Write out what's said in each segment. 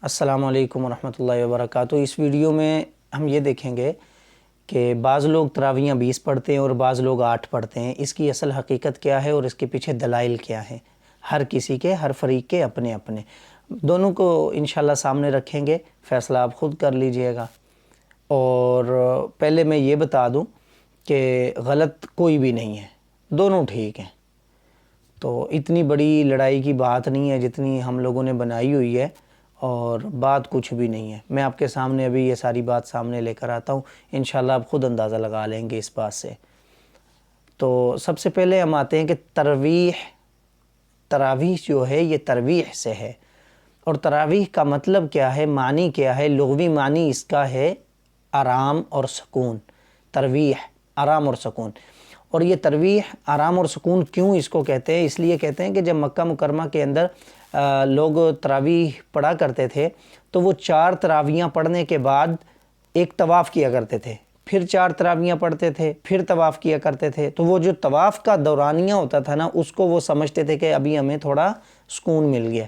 السلام علیکم ورحمۃ اللہ وبرکاتہ۔ اس ویڈیو میں ہم یہ دیکھیں گے کہ بعض لوگ تراویحیں 20 پڑھتے ہیں اور بعض لوگ 8 پڑھتے ہیں۔ اس کی اصل حقیقت کیا ہے اور اس کے پیچھے دلائل کیا ہیں، ہر کسی کے، ہر فریق کے اپنے اپنے، دونوں کو انشاءاللہ سامنے رکھیں گے، فیصلہ آپ خود کر لیجئے گا۔ اور پہلے میں یہ بتا دوں کہ غلط کوئی بھی نہیں ہے، دونوں ٹھیک ہیں، تو اتنی بڑی لڑائی کی بات نہیں ہے جتنی ہم لوگوں نے بنائی ہوئی ہے، اور بات کچھ بھی نہیں ہے۔ میں آپ کے سامنے ابھی یہ ساری بات سامنے لے کر آتا ہوں، انشاءاللہ آپ خود اندازہ لگا لیں گے اس بات سے۔ تو سب سے پہلے ہم آتے ہیں کہ تراویح جو ہے یہ ترویح سے ہے، اور تراویح کا مطلب کیا ہے، معنی کیا ہے؟ لغوی معنی اس کا ہے آرام اور سکون۔ ترویح آرام اور سکون، اور یہ ترویح آرام اور سکون کیوں اس کو کہتے ہیں؟ اس لیے کہتے ہیں کہ جب مکہ مکرمہ کے اندر لوگ تراویح پڑھا کرتے تھے تو وہ 4 تراویحیں پڑھنے کے بعد ایک طواف کیا کرتے تھے، پھر 4 تراویحیں پڑھتے تھے، پھر طواف کیا کرتے تھے۔ تو وہ جو طواف کا دورانیہ ہوتا تھا نا، اس کو وہ سمجھتے تھے کہ ابھی ہمیں تھوڑا سکون مل گیا،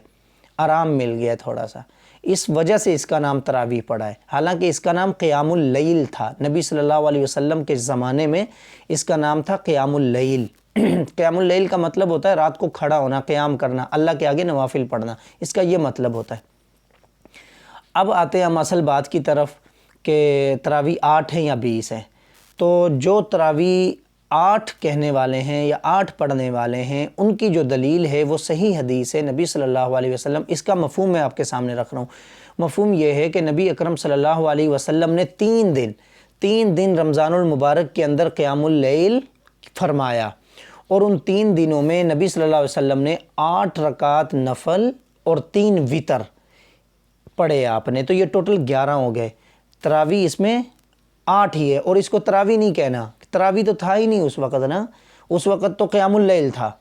آرام مل گیا تھوڑا سا، اس وجہ سے اس کا نام تراویح پڑا ہے۔ حالانکہ اس کا نام قیام اللیل تھا، نبی صلی اللہ علیہ وسلم کے زمانے میں اس کا نام تھا قیام اللیل۔ قیام اللیل کا مطلب ہوتا ہے رات کو کھڑا ہونا، قیام کرنا، اللہ کے آگے نوافل پڑھنا، اس کا یہ مطلب ہوتا ہے۔ اب آتے ہیں ہم اصل بات کی طرف کہ تراویح 8 ہیں یا 20 ہیں۔ تو جو تراویح 8 کہنے والے ہیں یا 8 پڑھنے والے ہیں، ان کی جو دلیل ہے وہ صحیح حدیث ہے نبی صلی اللہ علیہ وسلم۔ اس کا مفہوم میں آپ کے سامنے رکھ رہا ہوں۔ مفہوم یہ ہے کہ نبی اکرم صلی اللہ علیہ وسلم نے 3 دن رمضان المبارک کے اندر قیام اللیل فرمایا، اور ان 3 دنوں میں نبی صلی اللہ علیہ وسلم نے 8 رکعات نفل اور 3 وتر پڑھے آپ نے، تو یہ ٹوٹل 11 ہو گئے۔ تراویح اس میں 8 ہی ہے، اور اس کو تراویح نہیں کہنا، تراویح تو تھا ہی نہیں اس وقت نا، اس وقت تو قیام اللیل تھا۔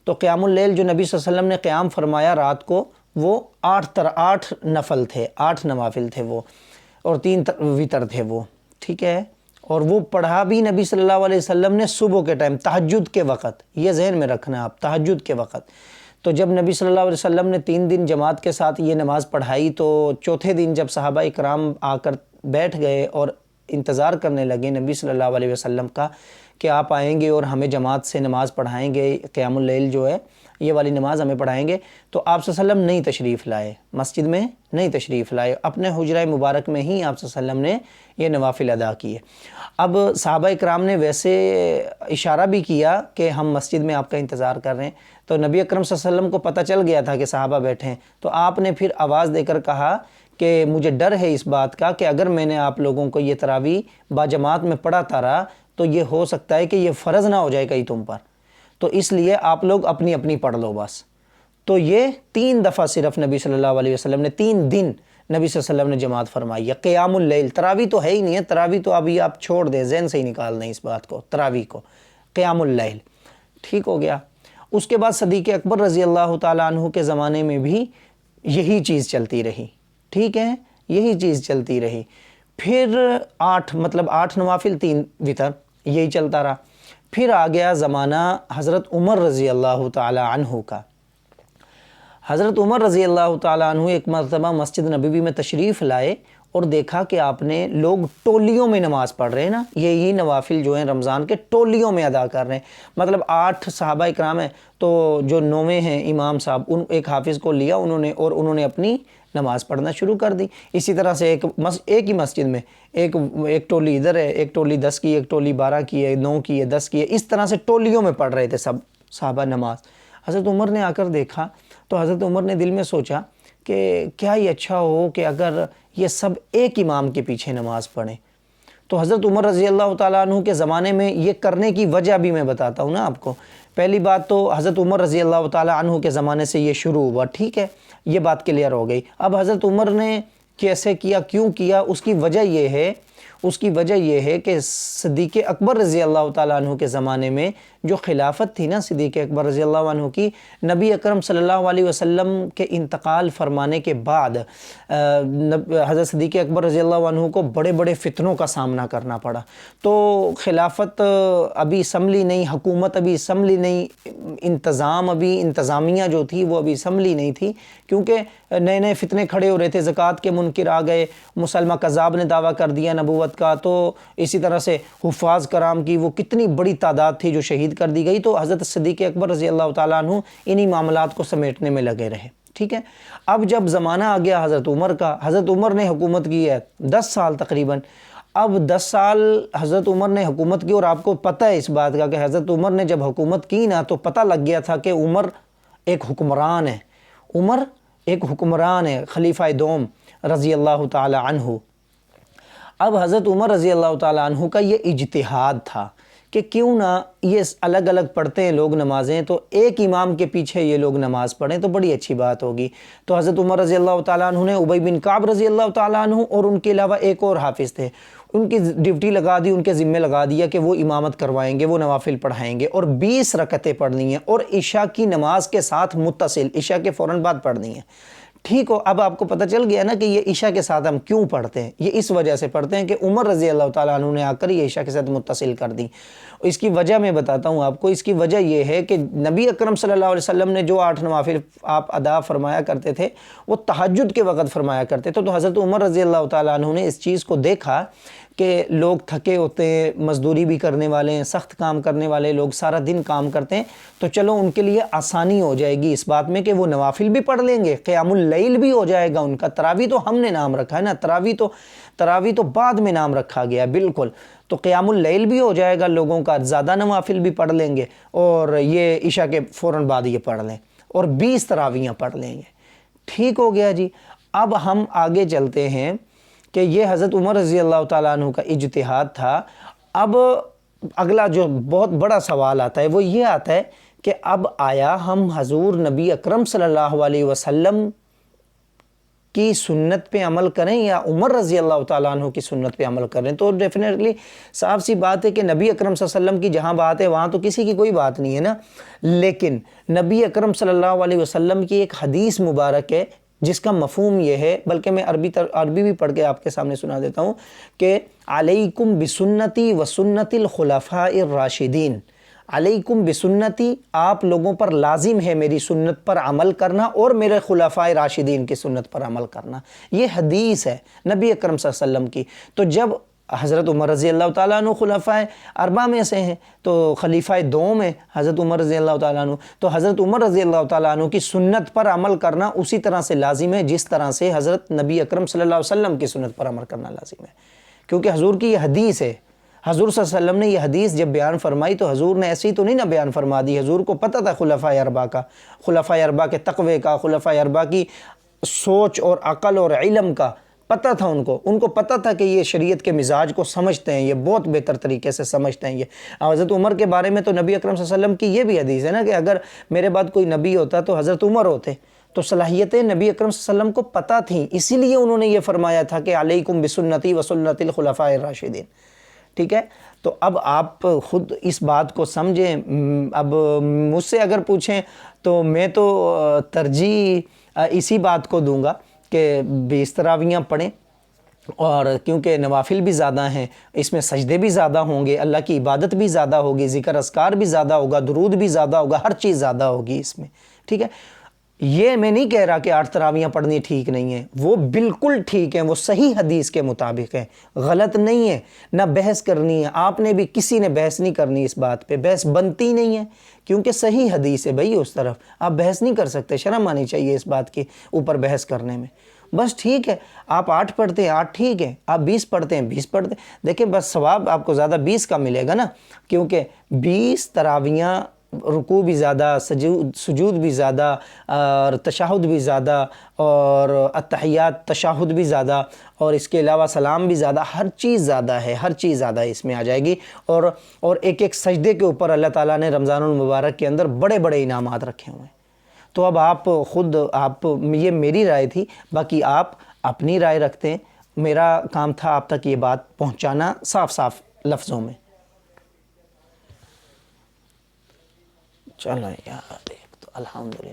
تو قیام اللیل جو نبی صلی اللہ علیہ وسلم نے قیام فرمایا رات کو، وہ 8 نفل تھے، 8 نوافل تھے وہ، اور 3 وتر تھے وہ، ٹھیک ہے۔ اور وہ پڑھا بھی نبی صلی اللہ علیہ وسلم نے صبح کے ٹائم، تہجد کے وقت، یہ ذہن میں رکھنا آپ، تہجد کے وقت۔ تو جب نبی صلی اللہ علیہ وسلم نے 3 دن جماعت کے ساتھ یہ نماز پڑھائی، تو چوتھے دن جب صحابہ اکرام آ کر بیٹھ گئے اور انتظار کرنے لگے نبی صلی اللہ علیہ وسلم کا کہ آپ آئیں گے اور ہمیں جماعت سے نماز پڑھائیں گے، قیام اللیل جو ہے یہ والی نماز ہمیں پڑھائیں گے، تو آپ صلی اللہ علیہ وسلم نہیں تشریف لائے، مسجد میں نہیں تشریف لائے، اپنے حجرہ مبارک میں ہی آپ صلی اللہ علیہ وسلم نے یہ نوافل ادا کیے۔ اب صحابہ اکرام نے ویسے اشارہ بھی کیا کہ ہم مسجد میں آپ کا انتظار کر رہے ہیں، تو نبی اکرم صلی اللہ علیہ وسلم کو پتہ چل گیا تھا کہ صحابہ بیٹھے ہیں، تو آپ نے پھر آواز دے کر کہا کہ مجھے ڈر ہے اس بات کا کہ اگر میں نے آپ لوگوں کو یہ تراویح باجماعت میں پڑھاتا رہا تو یہ ہو سکتا ہے کہ یہ فرض نہ ہو جائے کہیں تم پر، تو اس لیے آپ لوگ اپنی اپنی پڑھ لو بس۔ تو یہ 3 دفعہ صرف نبی صلی اللہ علیہ وسلم نے، 3 دن نبی صلی اللہ علیہ وسلم نے جماعت فرمائی ہے۔ قیام اللیل، تراویح تو ہے ہی نہیں ہے، تراویح تو ابھی آپ چھوڑ دیں، ذہن سے ہی نکال دیں اس بات کو، تراویح کو، قیام اللیل، ٹھیک ہو گیا۔ اس کے بعد صدیق اکبر رضی اللہ تعالیٰ عنہ کے زمانے میں بھی یہی چیز چلتی رہی، ٹھیک ہے، یہی چیز چلتی رہی۔ پھر 8 مطلب 8 نوافل 3 وتر، یہی چلتا رہا۔ پھر آ گیا زمانہ حضرت عمر رضی اللہ تعالیٰ عنہ کا۔ حضرت عمر رضی اللہ تعالیٰ عنہ ایک مرتبہ مسجد نبوی میں تشریف لائے اور دیکھا کہ آپ نے لوگ ٹولیوں میں نماز پڑھ رہے ہیں نا، یہی نوافل جو ہیں رمضان کے ٹولیوں میں ادا کر رہے ہیں، مطلب 8 صحابہ اکرام ہیں، تو جو 9ویں ہیں امام صاحب، ان ایک حافظ کو لیا انہوں نے اپنی نماز پڑھنا شروع کر دی۔ اسی طرح سے ایک ہی مسجد میں ایک ٹولی ادھر ہے، ایک ٹولی 10 کی، ایک ٹولی 12 کی ہے، 9 کی ہے، 10 کی ہے، اس طرح سے ٹولیوں میں پڑھ رہے تھے سب صحابہ نماز۔ حضرت عمر نے آ کر دیکھا تو حضرت عمر نے دل میں سوچا کہ کیا یہ اچھا ہو کہ اگر یہ سب ایک امام کے پیچھے نماز پڑھیں۔ تو حضرت عمر رضی اللہ تعالیٰ عنہ کے زمانے میں یہ کرنے کی وجہ بھی میں بتاتا ہوں نا آپ کو۔ پہلی بات تو حضرت عمر رضی اللہ تعالیٰ عنہ کے زمانے سے یہ شروع ہوا، ٹھیک ہے، یہ بات کلیئر ہو گئی۔ اب حضرت عمر نے کیسے کیا، کیوں کیا، اس کی وجہ یہ ہے اس کی وجہ یہ ہے کہ صدیق اکبر رضی اللہ تعالیٰ عنہ کے زمانے میں جو خلافت تھی نا صدیق اکبر رضی اللہ عنہ کی، نبی اکرم صلی اللہ علیہ وسلم کے انتقال فرمانے کے بعد حضرت صدیق اکبر رضی اللہ عنہ کو بڑے بڑے فتنوں کا سامنا کرنا پڑا۔ تو خلافت ابھی سنبھلی نہیں، حکومت ابھی سنبھلی نہیں، انتظام ابھی انتظامیہ جو تھی وہ ابھی سنبھلی نہیں تھی، کیونکہ نئے نئے فتنے کھڑے ہو رہے تھے، زکوٰۃ کے منکر آ گئے، مسلمہ کذاب نے دعویٰ کر دیا نبوت کا، تو اسی طرح سے حفاظ کرام کی وہ کتنی بڑی تعداد تھی جو شہید کر دی گئی، تو حضرت صدیق اکبر رضی اللہ تعالیٰ عنہ انہی معاملات کو سمیٹنے میں لگے رہے، ٹھیک ہے۔ اب جب زمانہ آ گیا حضرت عمر کا، حضرت عمر نے حکومت کی ہے 10 سال تقریباً، اب 10 سال حضرت عمر نے حکومت کی، اور آپ کو پتہ ہے اس بات کا کہ حضرت عمر نے جب حکومت کی نا تو پتہ لگ گیا تھا کہ عمر ایک حکمران ہے، عمر ایک حکمران ہے، خلیفہ دوم رضی اللہ تعالی عنہ۔ اب حضرت عمر رضی اللہ تعالی عنہ کا یہ اجتہاد تھا کہ کیوں نہ یہ الگ الگ پڑھتے ہیں لوگ نمازیں، تو ایک امام کے پیچھے یہ لوگ نماز پڑھیں تو بڑی اچھی بات ہوگی۔ تو حضرت عمر رضی اللہ تعالیٰ عنہ نے ابی بن کعب رضی اللہ تعالیٰ عنہ اور ان کے علاوہ ایک اور حافظ تھے، ان کی ڈیوٹی لگا دی، ان کے ذمہ لگا دیا کہ وہ امامت کروائیں گے، وہ نوافل پڑھائیں گے، اور 20 رکعتیں پڑھنی ہیں، اور عشاء کی نماز کے ساتھ متصل، عشاء کے فوراً بعد پڑھنی ہیں، ٹھیک ہو۔ اب آپ کو پتہ چل گیا نا کہ یہ عشاء کے ساتھ ہم کیوں پڑھتے ہیں، یہ اس وجہ سے پڑھتے ہیں کہ عمر رضی اللہ تعالیٰ عنہ نے آ کر یہ عشاء کے ساتھ متصل کر دی۔ اس کی وجہ میں بتاتا ہوں آپ کو، اس کی وجہ یہ ہے کہ نبی اکرم صلی اللہ علیہ وسلم نے جو 8 نوافل آپ ادا فرمایا کرتے تھے وہ تہجد کے وقت فرمایا کرتے تھے، تو حضرت عمر رضی اللہ تعالیٰ عنہ نے اس چیز کو دیکھا کہ لوگ تھکے ہوتے ہیں، مزدوری بھی کرنے والے ہیں، سخت کام کرنے والے لوگ سارا دن کام کرتے ہیں، تو چلو ان کے لیے آسانی ہو جائے گی اس بات میں کہ وہ نوافل بھی پڑھ لیں گے، قیام اللیل بھی ہو جائے گا ان کا۔ تراویح تو ہم نے نام رکھا ہے نا، تراویح تو بعد میں نام رکھا گیا بالکل، تو قیام اللیل بھی ہو جائے گا لوگوں کا، زیادہ نوافل بھی پڑھ لیں گے، اور یہ عشاء کے فوراً بعد یہ پڑھ لیں، اور 20 تراویحیں پڑھ لیں گے، ٹھیک ہو گیا جی۔ اب ہم آگے چلتے ہیں کہ یہ حضرت عمر رضی اللہ تعالیٰ عنہ کا اجتہاد تھا۔ اب اگلا جو بہت بڑا سوال آتا ہے وہ یہ آتا ہے کہ اب آیا ہم حضور نبی اکرم صلی اللہ علیہ وسلم کی سنت پہ عمل کریں یا عمر رضی اللہ تعالیٰ عنہ کی سنت پہ عمل کریں؟ تو ڈیفینیٹلی صاف سی بات ہے کہ نبی اکرم صلی اللہ علیہ وسلم کی جہاں بات ہے وہاں تو کسی کی کوئی بات نہیں ہے نا، لیکن نبی اکرم صلی اللہ علیہ وسلم کی ایک حدیث مبارک ہے جس کا مفہوم یہ ہے، بلکہ میں عربی بھی پڑھ کے آپ کے سامنے سنا دیتا ہوں کہ علیکم بسنتی و سنت الخلفاء الراشدین، علیکم بسنتی، آپ لوگوں پر لازم ہے میری سنت پر عمل کرنا اور میرے خلفاء راشدین کی سنت پر عمل کرنا، یہ حدیث ہے نبی اکرم صلی اللہ علیہ وسلم کی۔ تو جب حضرت عمر رضی اللہ تعالیٰ عنہ خلفاء اربعہ میں سے ہیں تو خلیفہ دوم ہے حضرت عمر رضی اللہ تعالیٰ عنہ، تو حضرت عمر رضی اللہ تعالیٰ عنہ کی سنت پر عمل کرنا اسی طرح سے لازم ہے جس طرح سے حضرت نبی اکرم صلی اللہ علیہ وسلم کی سنت پر عمل کرنا لازم ہے، کیونکہ حضور کی یہ حدیث ہے۔ حضور صلی اللہ علیہ وسلم نے یہ حدیث جب بیان فرمائی تو حضور نے ایسی تو نہیں نہ بیان فرما دی، حضور کو پتہ تھا خلفاء اربعہ کا، خلفاء اربعہ کے تقوی کا، خلفاء اربعہ کی سوچ اور عقل اور علم کا پتہ تھا، ان کو پتہ تھا کہ یہ شریعت کے مزاج کو سمجھتے ہیں، یہ بہت بہتر طریقے سے سمجھتے ہیں۔ یہ حضرت عمر کے بارے میں تو نبی اکرم صلی اللہ علیہ وسلم کی یہ بھی حدیث ہے نا کہ اگر میرے بعد کوئی نبی ہوتا تو حضرت عمر ہوتے، تو صلاحیتیں نبی اکرم صلی اللہ علیہ وسلم کو پتہ تھیں، اسی لیے انہوں نے یہ فرمایا تھا کہ علیکم بسنتی و سنت الخلفاء الراشدین، ٹھیک ہے۔ تو اب آپ خود اس بات کو سمجھیں۔ اب مجھ سے اگر پوچھیں تو میں تو ترجیح اسی بات کو دوں گا کہ 20 تراویحیں پڑھیں، اور کیونکہ نوافل بھی زیادہ ہیں، اس میں سجدے بھی زیادہ ہوں گے، اللہ کی عبادت بھی زیادہ ہوگی، ذکر اذکار بھی زیادہ ہوگا، درود بھی زیادہ ہوگا، ہر چیز زیادہ ہوگی اس میں، ٹھیک ہے۔ یہ میں نہیں کہہ رہا کہ 8 تراویحیں پڑھنی ٹھیک نہیں ہیں، وہ بالکل ٹھیک ہیں، وہ صحیح حدیث کے مطابق ہیں، غلط نہیں ہے، نہ بحث کرنی ہے، آپ نے بھی کسی نے بحث نہیں کرنی اس بات پہ، بحث بنتی نہیں ہے کیونکہ صحیح حدیث ہے بھائی، اس طرف آپ بحث نہیں کر سکتے، شرم آنی چاہیے اس بات کے اوپر بحث کرنے میں۔ بس ٹھیک ہے، آپ 8 پڑھتے ہیں 8 ٹھیک ہے، آپ 20 پڑھتے ہیں 20 پڑھتے ہیں، دیکھیں بس ثواب آپ کو زیادہ 20 کا ملے گا نا، کیونکہ 20 تراویحیں، رکوع بھی زیادہ، سجود بھی زیادہ، اور تشہد بھی زیادہ، اور التحیات تشہد بھی زیادہ، اور اس کے علاوہ سلام بھی زیادہ، ہر چیز زیادہ ہے، ہر چیز زیادہ اس میں آ جائے گی، اور ایک ایک سجدے کے اوپر اللہ تعالیٰ نے رمضان المبارک کے اندر بڑے بڑے انعامات رکھے ہوئے ہیں۔ تو اب آپ خود، یہ میری رائے تھی، باقی آپ اپنی رائے رکھتے ہیں، میرا کام تھا آپ تک یہ بات پہنچانا صاف صاف لفظوں میں. چلو یار ایک تو الحمدللہ.